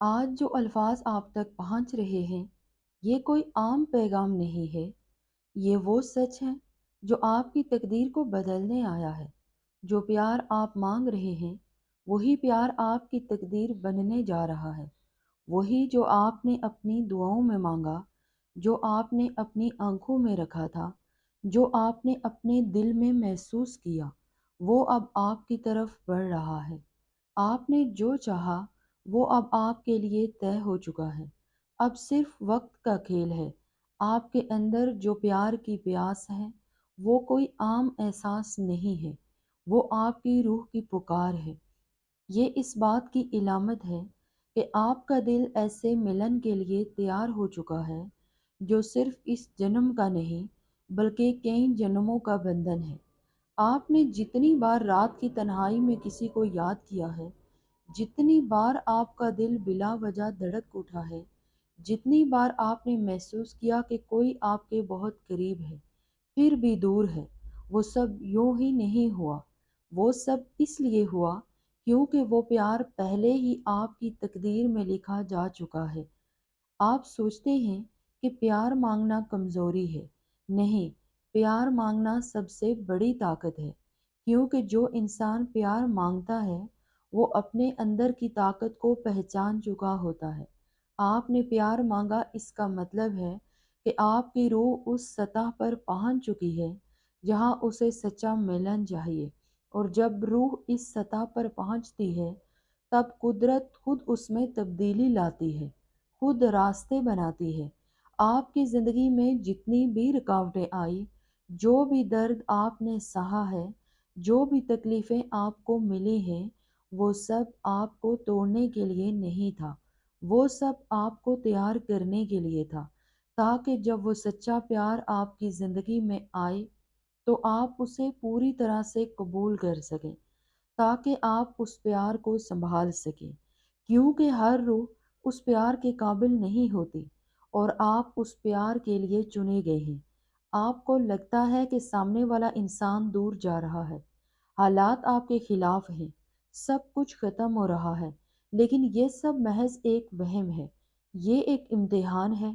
آج جو الفاظ آپ تک پہنچ رہے ہیں، یہ کوئی عام پیغام نہیں ہے۔ یہ وہ سچ ہے جو آپ کی تقدیر کو بدلنے آیا ہے۔ جو پیار آپ مانگ رہے ہیں، وہی پیار آپ کی تقدیر بننے جا رہا ہے۔ وہی جو آپ نے اپنی دعاؤں میں مانگا، جو آپ نے اپنی آنکھوں میں رکھا تھا، جو آپ نے اپنے دل میں محسوس کیا، وہ اب آپ کی طرف بڑھ رہا ہے۔ آپ نے جو چاہا وہ اب آپ کے لیے طے ہو چکا ہے۔ اب صرف وقت کا کھیل ہے۔ آپ کے اندر جو پیار کی پیاس ہے، وہ کوئی عام احساس نہیں ہے، وہ آپ کی روح کی پکار ہے۔ یہ اس بات کی علامت ہے کہ آپ کا دل ایسے ملن کے لیے تیار ہو چکا ہے جو صرف اس جنم کا نہیں بلکہ کئی جنموں کا بندھن ہے۔ آپ نے جتنی بار رات کی تنہائی میں کسی کو یاد کیا ہے، جتنی بار آپ کا دل بلا وجہ دھڑک اٹھا ہے، جتنی بار آپ نے محسوس کیا کہ کوئی آپ کے بہت قریب ہے پھر بھی دور ہے، وہ سب یوں ہی نہیں ہوا۔ وہ سب اس لیے ہوا کیونکہ وہ پیار پہلے ہی آپ کی تقدیر میں لکھا جا چکا ہے۔ آپ سوچتے ہیں کہ پیار مانگنا کمزوری ہے۔ نہیں، پیار مانگنا سب سے بڑی طاقت ہے، کیونکہ جو انسان پیار مانگتا ہے وہ اپنے اندر کی طاقت کو پہچان چکا ہوتا ہے۔ آپ نے پیار مانگا، اس کا مطلب ہے کہ آپ کی روح اس سطح پر پہنچ چکی ہے جہاں اسے سچا ملن چاہیے، اور جب روح اس سطح پر پہنچتی ہے تب قدرت خود اس میں تبدیلی لاتی ہے، خود راستے بناتی ہے۔ آپ کی زندگی میں جتنی بھی رکاوٹیں آئی، جو بھی درد آپ نے سہا ہے، جو بھی تکلیفیں آپ کو ملی ہیں، وہ سب آپ کو توڑنے کے لیے نہیں تھا، وہ سب آپ کو تیار کرنے کے لیے تھا، تاکہ جب وہ سچا پیار آپ کی زندگی میں آئے تو آپ اسے پوری طرح سے قبول کر سکیں، تاکہ آپ اس پیار کو سنبھال سکیں، کیونکہ ہر روح اس پیار کے قابل نہیں ہوتی، اور آپ اس پیار کے لیے چنے گئے ہیں۔ آپ کو لگتا ہے کہ سامنے والا انسان دور جا رہا ہے، حالات آپ کے خلاف ہیں، سب کچھ ختم ہو رہا ہے، لیکن یہ سب محض ایک وہم ہے، یہ ایک امتحان ہے،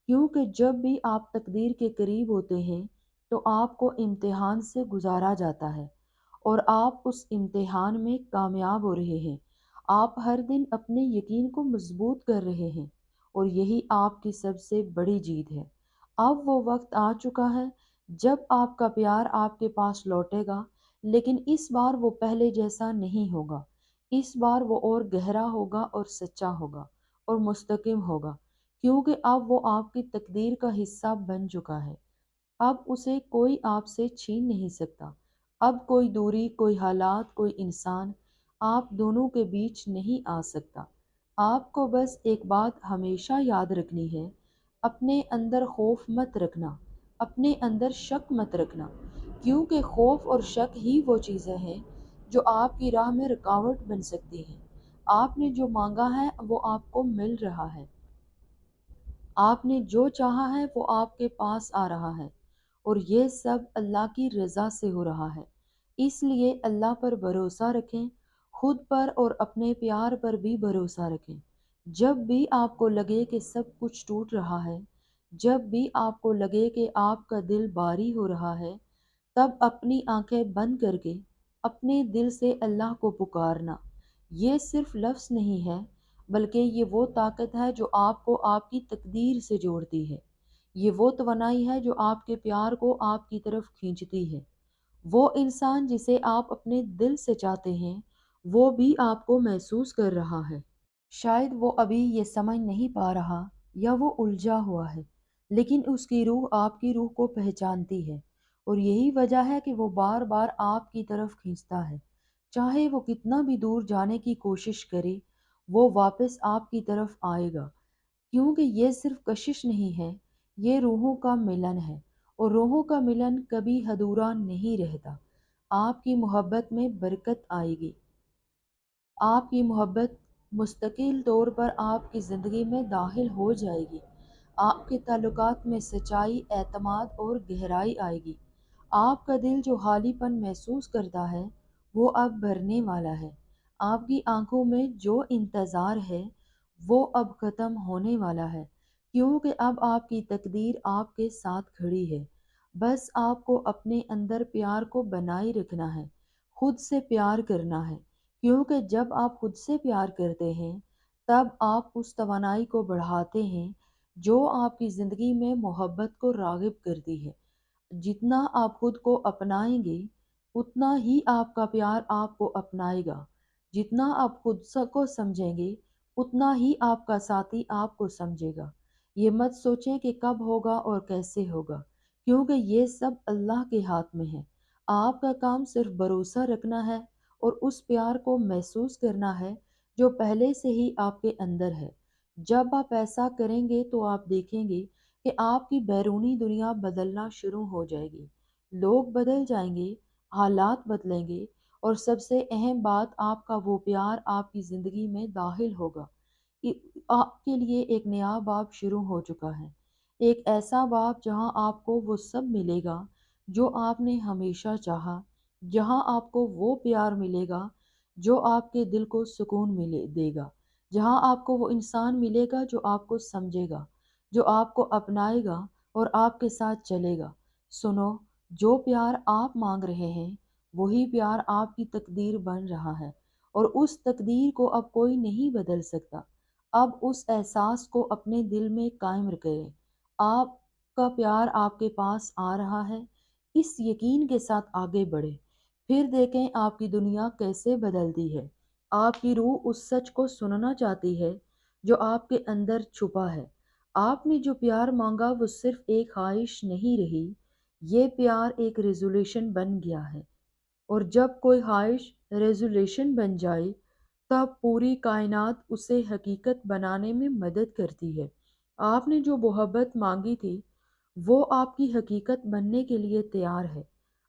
کیونکہ جب بھی آپ تقدیر کے قریب ہوتے ہیں تو آپ کو امتحان سے گزارا جاتا ہے، اور آپ اس امتحان میں کامیاب ہو رہے ہیں۔ آپ ہر دن اپنے یقین کو مضبوط کر رہے ہیں، اور یہی آپ کی سب سے بڑی جیت ہے۔ اب وہ وقت آ چکا ہے جب آپ کا پیار آپ کے پاس لوٹے گا، لیکن اس بار وہ پہلے جیسا نہیں ہوگا۔ اس بار وہ اور گہرا ہوگا، اور سچا ہوگا، اور مستقیم ہوگا، کیونکہ اب وہ آپ کی تقدیر کا حصہ بن چکا ہے۔ اب اسے کوئی آپ سے چھین نہیں سکتا۔ اب کوئی دوری، کوئی حالات، کوئی انسان آپ دونوں کے بیچ نہیں آ سکتا۔ آپ کو بس ایک بات ہمیشہ یاد رکھنی ہے، اپنے اندر خوف مت رکھنا، اپنے اندر شک مت رکھنا، کیونکہ خوف اور شک ہی وہ چیزیں ہیں جو آپ کی راہ میں رکاوٹ بن سکتی ہیں۔ آپ نے جو مانگا ہے وہ آپ کو مل رہا ہے، آپ نے جو چاہا ہے وہ آپ کے پاس آ رہا ہے، اور یہ سب اللہ کی رضا سے ہو رہا ہے۔ اس لیے اللہ پر بھروسہ رکھیں، خود پر اور اپنے پیار پر بھی بھروسہ رکھیں۔ جب بھی آپ کو لگے کہ سب کچھ ٹوٹ رہا ہے، جب بھی آپ کو لگے کہ آپ کا دل بھاری ہو رہا ہے، تب اپنی آنکھیں بند کر کے اپنے دل سے اللہ کو پکارنا۔ یہ صرف لفظ نہیں ہے، بلکہ یہ وہ طاقت ہے جو آپ کو آپ کی تقدیر سے جوڑتی ہے۔ یہ وہ توانائی ہے جو آپ کے پیار کو آپ کی طرف کھینچتی ہے۔ وہ انسان جسے آپ اپنے دل سے چاہتے ہیں، وہ بھی آپ کو محسوس کر رہا ہے۔ شاید وہ ابھی یہ سمجھ نہیں پا رہا، یا وہ الجھا ہوا ہے، لیکن اس کی روح آپ کی روح کو پہچانتی ہے، اور یہی وجہ ہے کہ وہ بار بار آپ کی طرف کھینچتا ہے۔ چاہے وہ کتنا بھی دور جانے کی کوشش کرے، وہ واپس آپ کی طرف آئے گا، کیونکہ یہ صرف کشش نہیں ہے، یہ روحوں کا ملن ہے، اور روحوں کا ملن کبھی ادھورا نہیں رہتا۔ آپ کی محبت میں برکت آئے گی، آپ کی محبت مستقل طور پر آپ کی زندگی میں داخل ہو جائے گی، آپ کے تعلقات میں سچائی، اعتماد اور گہرائی آئے گی۔ آپ کا دل جو خالی پن محسوس کرتا ہے، وہ اب بھرنے والا ہے۔ آپ کی آنکھوں میں جو انتظار ہے، وہ اب ختم ہونے والا ہے، کیونکہ اب آپ کی تقدیر آپ کے ساتھ کھڑی ہے۔ بس آپ کو اپنے اندر پیار کو بنائے رکھنا ہے، خود سے پیار کرنا ہے، کیونکہ جب آپ خود سے پیار کرتے ہیں تب آپ اس توانائی کو بڑھاتے ہیں جو آپ کی زندگی میں محبت کو راغب کرتی ہے۔ جتنا آپ خود کو اپنائیں گے اتنا ہی آپ کا پیار آپ کو اپنائے گا، جتنا آپ خود کو سمجھیں گے اتنا ہی آپ کا ساتھی آپ کو سمجھے گا۔ یہ مت سوچیں کہ کب ہوگا اور کیسے ہوگا، کیونکہ یہ سب اللہ کے ہاتھ میں ہے۔ آپ کا کام صرف بھروسہ رکھنا ہے اور اس پیار کو محسوس کرنا ہے جو پہلے سے ہی آپ کے اندر ہے۔ جب آپ ایسا کریں گے تو آپ دیکھیں گے کہ آپ کی بیرونی دنیا بدلنا شروع ہو جائے گی، لوگ بدل جائیں گے، حالات بدلیں گے، اور سب سے اہم بات آپ کا وہ پیار آپ کی زندگی میں داخل ہوگا۔ آپ کے لیے ایک نیا باب شروع ہو چکا ہے، ایک ایسا باب جہاں آپ کو وہ سب ملے گا جو آپ نے ہمیشہ چاہا، جہاں آپ کو وہ پیار ملے گا جو آپ کے دل کو سکون ملے دے گا، جہاں آپ کو وہ انسان ملے گا جو آپ کو سمجھے گا، جو آپ کو اپنائے گا اور آپ کے ساتھ چلے گا۔ سنو، جو پیار آپ مانگ رہے ہیں وہی پیار آپ کی تقدیر بن رہا ہے، اور اس تقدیر کو اب کوئی نہیں بدل سکتا۔ اب اس احساس کو اپنے دل میں قائم کریں، آپ کا پیار آپ کے پاس آ رہا ہے۔ اس یقین کے ساتھ آگے بڑھیں، پھر دیکھیں آپ کی دنیا کیسے بدلتی ہے۔ آپ کی روح اس سچ کو سننا چاہتی ہے جو آپ کے اندر چھپا ہے۔ آپ نے جو پیار مانگا وہ صرف ایک خواہش نہیں رہی، یہ پیار ایک ریزولیشن بن گیا ہے، اور جب کوئی خواہش ریزولیشن بن جائے تب پوری کائنات اسے حقیقت بنانے میں مدد کرتی ہے۔ آپ نے جو محبت مانگی تھی وہ آپ کی حقیقت بننے کے لیے تیار ہے۔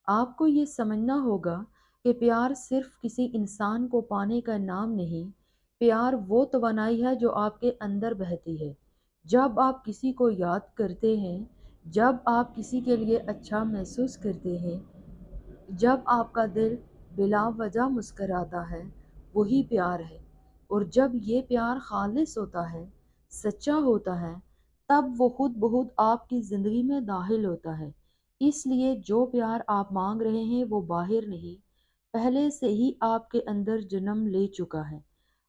آپ کو یہ سمجھنا ہوگا کہ پیار صرف کسی انسان کو پانے کا نام نہیں، پیار وہ توانائی ہے جو آپ کے اندر بہتی ہے۔ جب آپ کسی کو یاد کرتے ہیں، جب آپ کسی کے لیے اچھا محسوس کرتے ہیں، جب آپ کا دل بلا وجہ مسکراتا ہے، وہی پیار ہے۔ اور جب یہ پیار خالص ہوتا ہے، سچا ہوتا ہے، تب وہ خود بخود آپ کی زندگی میں داخل ہوتا ہے۔ اس لیے جو پیار آپ مانگ رہے ہیں وہ باہر نہیں، پہلے سے ہی آپ کے اندر جنم لے چکا ہے۔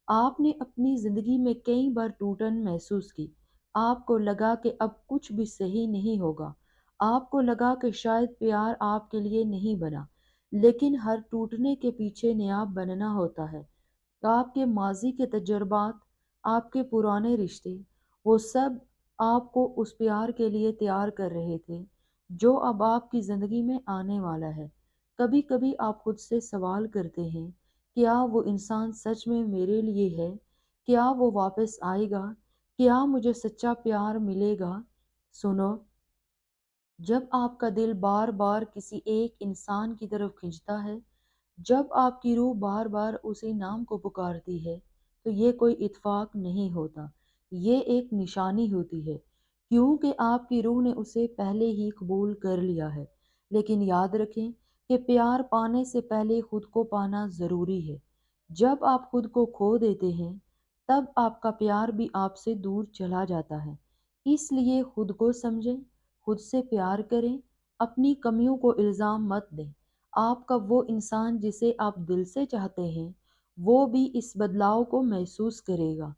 آپ نے اپنی زندگی میں کئی بار ٹوٹن محسوس کی، آپ کو لگا کہ اب کچھ بھی صحیح نہیں ہوگا، آپ کو لگا کہ شاید پیار آپ کے لیے نہیں بنا، لیکن ہر ٹوٹنے کے پیچھے نیا بننا ہوتا ہے۔ آپ کے ماضی کے تجربات، آپ کے پرانے رشتے، وہ سب آپ کو اس پیار کے لیے تیار کر رہے تھے جو اب آپ کی زندگی میں آنے والا ہے۔ کبھی کبھی آپ خود سے سوال کرتے ہیں، کیا وہ انسان سچ میں میرے لیے ہے؟ کیا وہ واپس آئے گا؟ کیا مجھے سچا پیار ملے گا؟ سنو، جب آپ کا دل بار بار کسی ایک انسان کی طرف کھنچتا ہے، جب آپ کی روح بار بار اسی نام کو پکارتی ہے، تو یہ کوئی اتفاق نہیں ہوتا، یہ ایک نشانی ہوتی ہے، کیونکہ آپ کی روح نے اسے پہلے ہی قبول کر لیا ہے۔ لیکن یاد رکھیں کہ پیار پانے سے پہلے خود کو پانا ضروری ہے۔ جب آپ خود کو کھو دیتے ہیں تب آپ کا پیار بھی آپ سے دور چلا جاتا ہے۔ اس لیے خود کو سمجھیں، خود سے پیار کریں، اپنی کمیوں کو الزام مت دیں۔ آپ کا وہ انسان جسے آپ دل سے چاہتے ہیں وہ بھی اس بدلاؤ کو محسوس کرے گا۔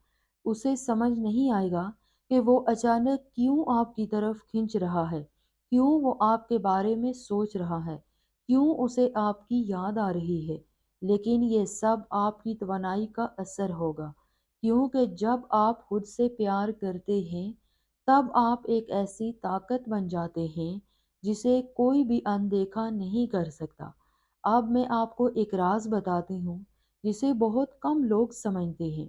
اسے سمجھ نہیں آئے گا کہ وہ اچانک کیوں آپ کی طرف کھنچ رہا ہے، کیوں وہ آپ کے بارے میں سوچ رہا ہے، کیوں اسے آپ کی یاد آ رہی ہے۔ لیکن یہ سب آپ کی توانائی کا اثر ہوگا، کیونکہ جب آپ خود سے پیار کرتے ہیں تب آپ ایک ایسی طاقت بن جاتے ہیں جسے کوئی بھی اندیکھا نہیں کر سکتا۔ اب میں آپ کو ایک راز بتاتی ہوں جسے بہت کم لوگ سمجھتے ہیں۔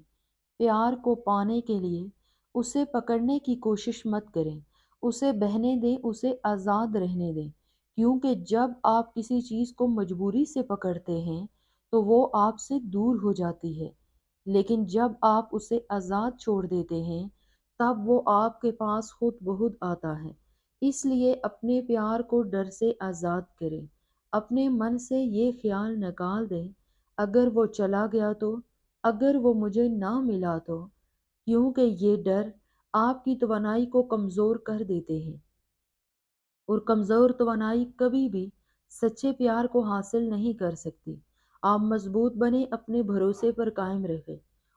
پیار کو پانے کے لیے اسے پکڑنے کی کوشش مت کریں، اسے بہنے دیں، اسے آزاد رہنے دیں، کیونکہ جب آپ کسی چیز کو مجبوری سے پکڑتے ہیں تو وہ آپ سے دور ہو جاتی ہے، لیکن جب آپ اسے آزاد چھوڑ دیتے ہیں تب وہ آپ کے پاس خود بخود آتا ہے۔ اس لیے اپنے پیار کو ڈر سے آزاد کریں، اپنے من سے یہ خیال نکال دیں، اگر وہ چلا گیا تو، اگر وہ مجھے نہ ملا تو، کیونکہ یہ ڈر آپ کی توانائی کو کمزور کر دیتے ہیں، اور کمزور توانائی کبھی بھی سچے پیار کو حاصل نہیں کر سکتی۔ آپ مضبوط بنے، اپنے بھروسے پر قائم رہیں،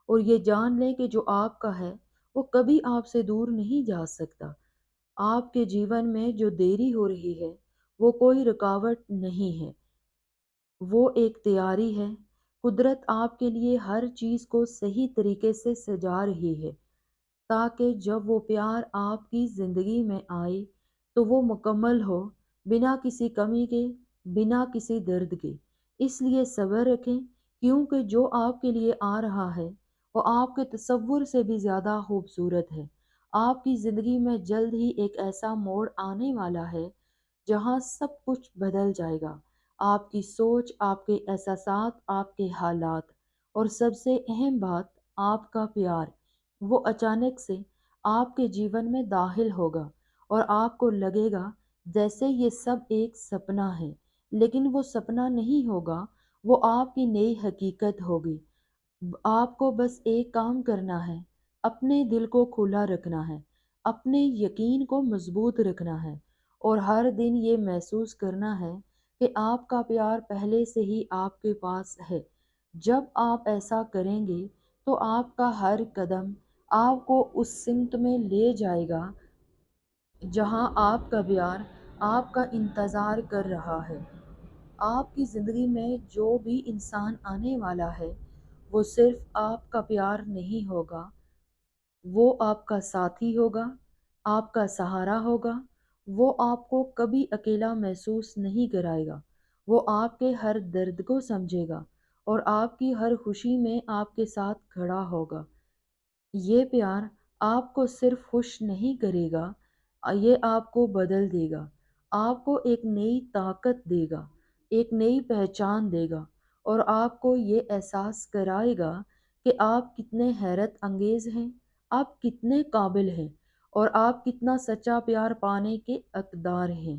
اور یہ جان لیں کہ جو آپ کا ہے وہ کبھی آپ سے دور نہیں جا سکتا۔ آپ کے جیون میں جو دیری ہو رہی ہے وہ کوئی رکاوٹ نہیں ہے، وہ ایک تیاری ہے۔ قدرت آپ کے لیے ہر چیز کو صحیح طریقے سے سجا رہی ہے، تاکہ جب وہ پیار آپ کی زندگی میں آئے تو وہ مکمل ہو، بنا کسی کمی کے، بنا کسی درد کے۔ اس لیے صبر رکھیں، کیونکہ جو آپ کے لیے آ رہا ہے وہ آپ کے تصور سے بھی زیادہ خوبصورت ہے۔ آپ کی زندگی میں جلد ہی ایک ایسا موڑ آنے والا ہے جہاں سب کچھ بدل جائے گا، آپ کی سوچ، آپ کے احساسات، آپ کے حالات، اور سب سے اہم بات، آپ کا پیار، وہ اچانک سے آپ کے جیون میں داخل ہوگا، اور آپ کو لگے گا جیسے یہ سب ایک سپنا ہے، لیکن وہ سپنا نہیں ہوگا، وہ آپ کی نئی حقیقت ہوگی۔ آپ کو بس ایک کام کرنا ہے، اپنے دل کو کھلا رکھنا ہے، اپنے یقین کو مضبوط رکھنا ہے، اور ہر دن یہ محسوس کرنا ہے کہ آپ کا پیار پہلے سے ہی آپ کے پاس ہے۔ جب آپ ایسا کریں گے تو آپ کا ہر قدم آپ کو اس سمت میں لے جائے گا جہاں آپ کا پیار آپ کا انتظار کر رہا ہے۔ آپ کی زندگی میں جو بھی انسان آنے والا ہے وہ صرف آپ کا پیار نہیں ہوگا، وہ آپ کا ساتھی ہوگا، آپ کا سہارا ہوگا۔ وہ آپ کو کبھی اکیلا محسوس نہیں کرائے گا، وہ آپ کے ہر درد کو سمجھے گا، اور آپ کی ہر خوشی میں آپ کے ساتھ کھڑا ہوگا۔ یہ پیار آپ کو صرف خوش نہیں کرے گا، یہ آپ کو بدل دے گا، آپ کو ایک نئی طاقت دے گا، ایک نئی پہچان دے گا، اور آپ کو یہ احساس کرائے گا کہ آپ کتنے حیرت انگیز ہیں، آپ کتنے قابل ہیں، اور آپ کتنا سچا پیار پانے کے حقدار ہیں۔